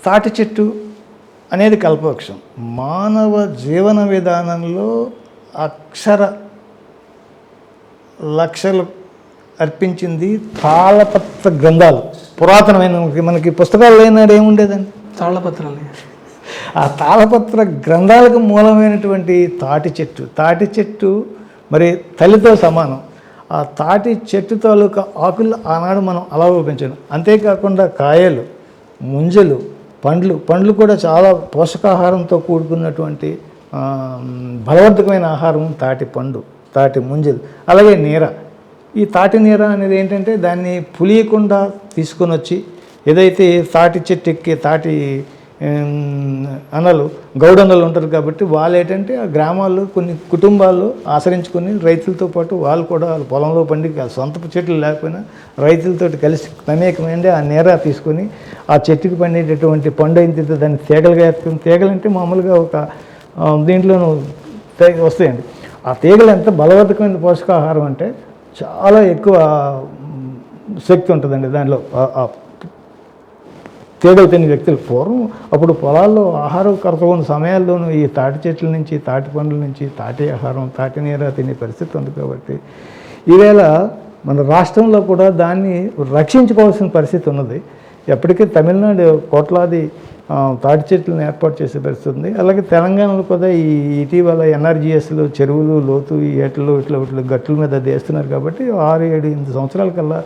తాటి చెట్టు అనేది కల్పవృక్షం. మానవ జీవన విధానంలో అక్షర లక్షలు అర్పించింది తాళపత్ర గ్రంథాలు. పురాతనమైన మనకి పుస్తకాలు లేనాడు ఏముండేదండి, తాళపత్రాలు. ఆ తాళపత్ర గ్రంథాలకు మూలమైనటువంటి తాటి చెట్టు మరి తల్లితో సమానం. ఆ తాటి చెట్టు తాలూకా ఆకులు ఆనాడు మనం అలా పెంచాను. అంతేకాకుండా కాయలు, ముంజలు, పండ్లు కూడా చాలా పోషకాహారంతో కూడుకున్నటువంటి బలవర్ధకమైన ఆహారం తాటి పండు, తాటి ముంజలు. అలాగే నీర. ఈ తాటి నీర అనేది ఏంటంటే దాన్ని పులియకుండా తీసుకొని వచ్చి ఏదైతే తాటి చెట్టు ఎక్కి తాటి గౌడన్నలు ఉంటారు కాబట్టి వాళ్ళు ఏంటంటే ఆ గ్రామాల్లో కొన్ని కుటుంబాల్లో ఆశ్రయించుకొని రైతులతో పాటు వాళ్ళు కూడా వాళ్ళ పొలంలో పండి సొంత చెట్లు లేకపోయినా రైతులతో కలిసి మమేకమైంది ఆ నీర తీసుకొని ఆ చెట్టుకి పండేటటువంటి పండు అయిన తర్వాత దాన్ని తీగలంటే మామూలుగా ఒక దీంట్లోనూ వస్తాయండి. ఆ తీగలు ఎంత బలవర్ధకమైన పోషకాహారం అంటే చాలా ఎక్కువ శక్తి ఉంటుందండి దానిలో. తీగలు తినే వ్యక్తులు పూర్వం అప్పుడు పొలాల్లో ఆహారం కొరత ఉన్న సమయాల్లోనూ ఈ తాటి చెట్ల నుంచి, తాటి పండ్ల నుంచి తాటి ఆహారం, తాటి నీర తినే పరిస్థితి ఉంది. కాబట్టి ఈవేళ మన రాష్ట్రంలో కూడా దాన్ని రక్షించుకోవాల్సిన పరిస్థితి ఉన్నది. ఎప్పటికీ తమిళనాడు కోట్లాది తాటి చెట్లను ఏర్పాటు చేసే పరిస్థితి ఉంది. అలాగే తెలంగాణలో కూడా ఈ ఇటీవల ఎన్ఆర్జీఎస్లు చెరువులు లోతు ఈ ఏటలు ఇట్లా గట్టుల మీద అది వేస్తున్నారు. కాబట్టి 6-7 సంవత్సరాల కల్లా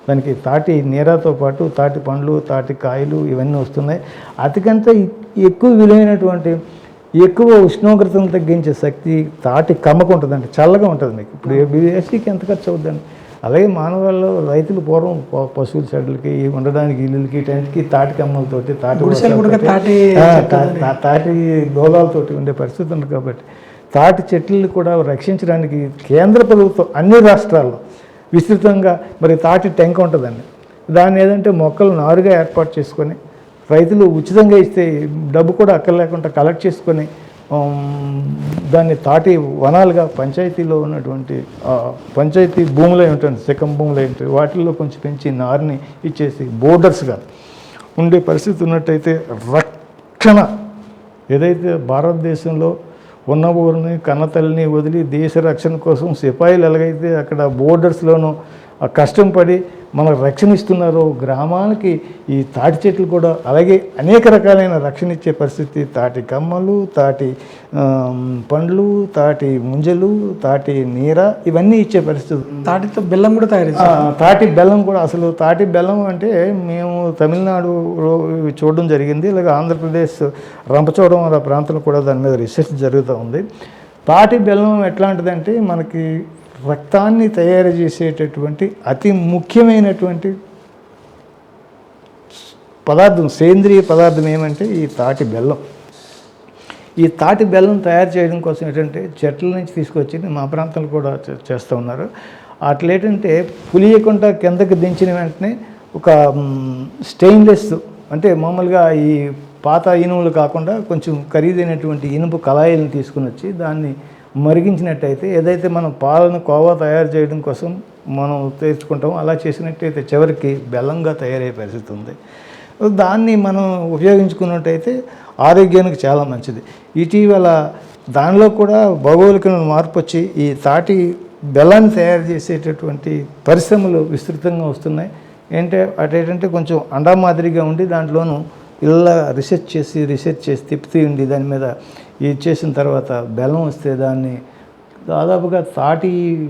దానికి తాటి నీరతో పాటు తాటి పండ్లు, తాటి కాయలు ఇవన్నీ వస్తున్నాయి. అతికంటే ఎక్కువ విలువైనటువంటి ఎక్కువ ఉష్ణోగ్రతను తగ్గించే శక్తి తాటి కమ్మకు ఉంటుందండి. చల్లగా ఉంటుంది మీకు. ఇప్పుడు ఏసీకి ఎంత ఖర్చు అవుద్దండి. అలాగే మానవాళ్ళు రైతులు పూర్వం పశువుల షెడ్లకి ఉండడానికి ఇల్లులకి టెంట్కి తాటి కమ్మలతోటి తాటి దోలాలతోటి ఉండే పరిస్థితి ఉంది. కాబట్టి తాటి చెట్లను కూడా రక్షించడానికి కేంద్ర ప్రభుత్వం అన్ని రాష్ట్రాల్లో విస్తృతంగా మరి తాటి టెంక ఉంటుందండి. దాన్ని ఏదంటే మొక్కలు నారుగా ఏర్పాటు చేసుకొని రైతులు ఉచితంగా ఇస్తే డబ్బు కూడా అక్కర్లేకుండా కలెక్ట్ చేసుకొని దాన్ని తాటి వనాలుగా పంచాయతీలో ఉన్నటువంటి పంచాయతీ భూములు ఉంటుంది, సెకం భూములు ఉంటాయి, వాటిల్లో కొంచెం పెంచి నారుని ఇచ్చేసి బోర్డర్స్గా ఉండే పరిస్థితి ఉన్నట్టయితే రక్షణ ఏదైతే భారతదేశంలో ఉన్న ఊరిని కన్నతల్లిని వదిలి దేశ రక్షణ కోసం సిపాయిలు ఎలాగైతే అక్కడ బోర్డర్స్లోనూ కష్టం పడి మనకు రక్షణ ఇస్తున్నారో గ్రామానికి ఈ తాటి చెట్లు కూడా అలాగే అనేక రకాలైన రక్షణ ఇచ్చే పరిస్థితి. తాటి కమ్మలు, తాటి పండ్లు, తాటి ముంజలు, తాటి నీర ఇవన్నీ ఇచ్చే పరిస్థితి. తాటితో బెల్లం కూడా తయారు తాటి బెల్లం కూడా. అసలు తాటి బెల్లం అంటే మేము తమిళనాడులో చూడడం జరిగింది. ఇలాగ ఆంధ్రప్రదేశ్ రంపచోడవరం ఆ ప్రాంతంలో కూడా దాని మీద రీసెర్చ్ జరుగుతూ ఉంది. తాటి బెల్లం ఎట్లాంటిదంటే మనకి రక్తాన్ని తయారు చేసేటటువంటి అతి ముఖ్యమైనటువంటి పదార్థం, సేంద్రియ పదార్థం ఏమంటే ఈ తాటి బెల్లం. ఈ తాటి బెల్లం తయారు చేయడం కోసం ఏంటంటే చెట్ల నుంచి తీసుకొచ్చి మా ప్రాంతంలో కూడా చేస్తూ ఉన్నారు. అట్లేంటంటే పులియకుండా కిందకి దించిన వెంటనే ఒక స్టెయిన్లెస్ అంటే మామూలుగా ఈ పాత ఇనుములు కాకుండా కొంచెం ఖరీదైనటువంటి ఇనుపు కళాయిలను తీసుకుని వచ్చి దాన్ని మరిగించినట్టయితే ఏదైతే మనం పాలను కోవా తయారు చేయడం కోసం మనం తెచ్చుకుంటామో అలా చేసినట్టయితే చివరికి బెల్లంగా తయారయ్యే పరిస్థితి ఉంది. దాన్ని మనం ఉపయోగించుకున్నట్టయితే ఆరోగ్యానికి చాలా మంచిది. ఇటీవల దానిలో కూడా భౌగోళిక మార్పు వచ్చి ఈ తాటి బెల్లాన్ని తయారు చేసేటటువంటి పరిశ్రమలు విస్తృతంగా వస్తున్నాయి. అటేంటంటే కొంచెం అండా మాదిరిగా ఉండి దాంట్లోనూ ఇలా రీసెర్చ్ చేసి తిప్పుతూ ఉండి దాని మీద ఇది చేసిన తర్వాత బెల్లం వస్తే దాన్ని దాదాపుగా తాటి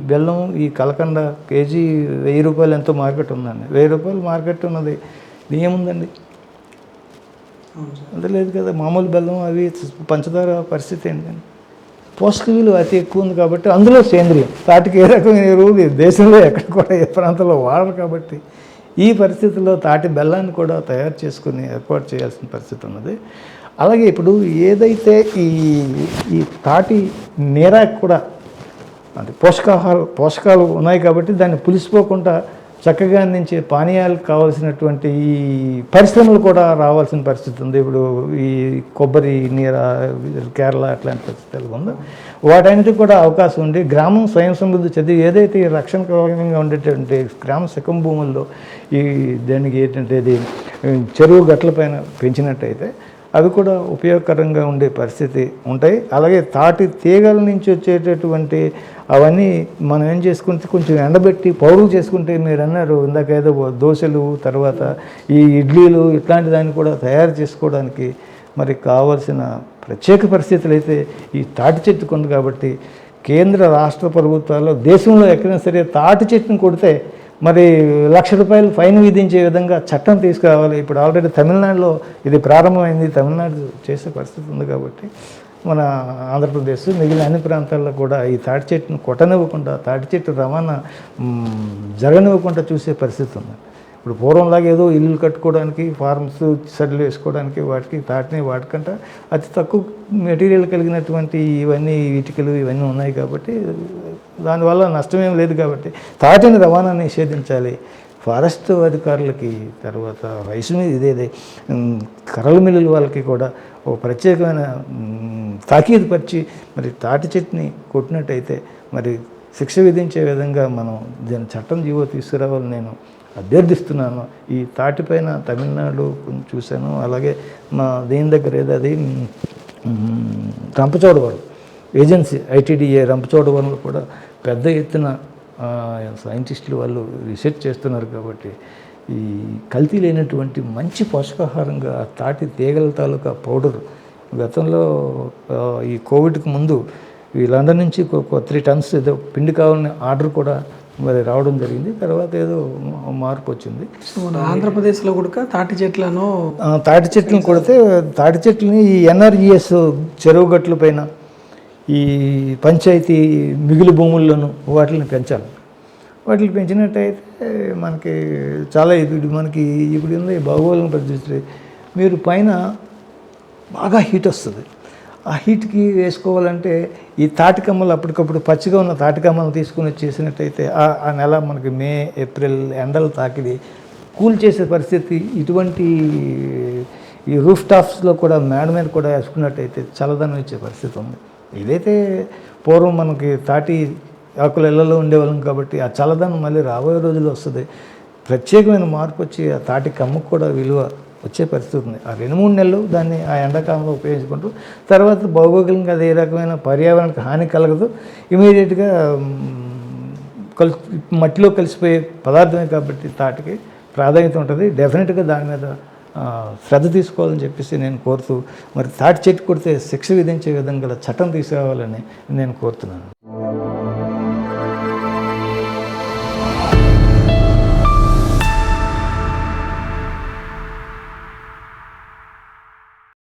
బెల్లం ఈ కలకండ కేజీ 1000 రూపాయలు ఎంతో మార్కెట్ ఉందండి. 1000 రూపాయలు మార్కెట్ ఉన్నది ఏముందండి, అంత లేదు కదా. మామూలు బెల్లం అవి పంచదార పరిస్థితి ఏంటండి. పోషక విలువ అతి ఎక్కువ ఉంది కాబట్టి అందులో సేంద్రియం. తాటికి ఏ రకమైన ఎరువులు దేశంలో ఎక్కడ కూడా ఏ ప్రాంతంలో వాడరు. కాబట్టి ఈ పరిస్థితుల్లో తాటి బెల్లాన్ని కూడా తయారు చేసుకుని ఏర్పాటు చేయాల్సిన పరిస్థితి ఉన్నది. అలాగే ఇప్పుడు ఏదైతే ఈ తాటి నీరాకు కూడా అంటే పోషకాలు ఉన్నాయి కాబట్టి దాన్ని పులిసిపోకుండా చక్కగా అందించే పానీయాలకు కావాల్సినటువంటి ఈ పరిశ్రమలు కూడా రావాల్సిన పరిస్థితి ఉంది. ఇప్పుడు ఈ కొబ్బరి నీర కేరళ అట్లాంటి పరిస్థితులు ఉందో వాటన్నిటికి కూడా అవకాశం ఉండి గ్రామం స్వయం సమృద్ధి చదివి ఏదైతే ఈ రక్షణ కవచంగా ఉండేటువంటి గ్రామ శకం భూముల్లో ఈ దానికి ఏంటంటే ఇది చెరువు గట్లపైన పెంచినట్టయితే అవి కూడా ఉపయోగకరంగా ఉండే పరిస్థితి ఉంటాయి. అలాగే తాటి తీగల నుంచి వచ్చేటటువంటి అవన్నీ మనం ఏం చేసుకుంటే కొంచెం ఎండబెట్టి పౌడర్ చేసుకుంటే మీరు అన్నారు ఇందాక ఏదో దోశలు తర్వాత ఈ ఇడ్లీలు ఇట్లాంటి దాన్ని కూడా తయారు చేసుకోవడానికి మరి కావాల్సిన ప్రత్యేక పరిస్థితులు అయితే ఈ తాటి చెట్టుకు ఉంది. కాబట్టి కేంద్ర రాష్ట్ర ప్రభుత్వాల్లో దేశంలో ఎక్కడైనా సరే తాటి చెట్టును కొడితే మరి ₹1,00,000 ఫైన్ విధించే విధంగా చట్టం తీసుకురావాలి. ఇప్పుడు ఆల్రెడీ తమిళనాడులో ఇది ప్రారంభమైంది, తమిళనాడు చేసే పరిస్థితి ఉంది. కాబట్టి మన ఆంధ్రప్రదేశ్ మిగిలిన అన్ని ప్రాంతాల్లో కూడా ఈ తాటి చెట్టును కొట్టనివ్వకుండా తాటి చెట్టు రవాణా జరగనివ్వకుండా చూసే పరిస్థితి ఉంది. ఇప్పుడు పూర్వంలాగా ఏదో ఇల్లు కట్టుకోవడానికి ఫార్మ్స్ సెటిల్ వేసుకోవడానికి వాటికి తాటిని వాడకుండా అతి తక్కువ మెటీరియల్ కలిగినటువంటి ఇవన్నీ ఇటుకలు ఇవన్నీ ఉన్నాయి. కాబట్టి దానివల్ల నష్టమేం లేదు. కాబట్టి తాటిని రవాణా నిషేధించాలి. ఫారెస్ట్ అధికారులకి తర్వాత రైస్ మీద ఇదేదే కర్రల మిల్లుల వాళ్ళకి కూడా ఒక ప్రత్యేకమైన తాకీదు పరిచి మరి తాటి చెట్టుని కొట్టినట్టయితే మరి శిక్ష విధించే విధంగా మనం దీని చట్టం జీవో తీసుకురావాలని నేను అభ్యర్థిస్తున్నాను. ఈ తాటిపైన తమిళనాడు కొంచెం చూశాను. అలాగే మా దేని దగ్గర ఏదో అది రంపచోడవరం ఏజెన్సీ ఐటీడీఏ రంపచోడవరంలో కూడా పెద్ద ఎత్తున సైంటిస్టులు వాళ్ళు రీసెర్చ్ చేస్తున్నారు. కాబట్టి ఈ కల్తీ లేనటువంటి మంచి పోషకాహారంగా తాటి తీగల తాలూకా పౌడర్ గతంలో ఈ కోవిడ్కి ముందు ఈ లండన్ నుంచి 3 టన్స్ ఏదో పిండి కావాలని ఆర్డర్ కూడా మరి రావడం జరిగింది. తర్వాత ఏదో మార్పు వచ్చింది. ఆంధ్రప్రదేశ్లో కూడా తాటి చెట్లను కొడితే తాటి చెట్లని ఈ ఎన్ఆర్ఈఎస్ చెరువు గట్ల పైన ఈ పంచాయతీ మిగులు భూముల్లోనూ వాటిని పెంచాలి. వాటిని పెంచినట్టయితే మనకి చాలా ఇది మనకి ఇప్పుడు ఉంది భౌగోళిక పరిస్థితి. మీరు పైన బాగా హీట్ వస్తుంది. ఆ హీట్కి వేసుకోవాలంటే ఈ తాటికమ్మలు అప్పటికప్పుడు పచ్చిగా ఉన్న తాటికమ్మలు తీసుకుని వచ్చేసినట్టయితే ఆ నెల మనకి మే ఏప్రిల్ ఎండలు తాకిడి కూల్ చేసే పరిస్థితి ఇటువంటి ఈ రూఫ్ టాప్స్లో కూడా మేడ మీద కూడా వేసుకున్నట్టయితే చల్లదనం ఇచ్చే పరిస్థితి ఉంది. ఇదైతే పూర్వం మనకి తాటి ఆకుల ఇళ్లలో ఉండేవాళ్ళం కాబట్టి ఆ చల్లదనం మళ్ళీ రాబోయే రోజుల్లో వస్తుంది. ప్రత్యేకమైన మార్పు వచ్చి ఆ తాటి కమ్మకు కూడా విలువ వచ్చే పరిస్థితి ఉంది. ఆ 2-3 నెలలు దాన్ని ఆ ఎండాకాలంలో ఉపయోగించుకుంటూ తర్వాత భౌగోళికంగా అది ఏ రకమైన పర్యావరణానికి హాని కలగదు. ఇమీడియట్గా మట్టిలో కలిసిపోయే పదార్థమే కాబట్టి తాటికి ప్రాధాన్యత ఉంటుంది. డెఫినెట్గా దాని మీద శ్రద్ధ తీసుకోవాలని చెప్పేసి నేను కోరుతూ మరి తాటి చెట్టు కొడితే శిక్ష విధించే విధంగా చట్టం తీసుకురావాలని నేను కోరుతున్నాను.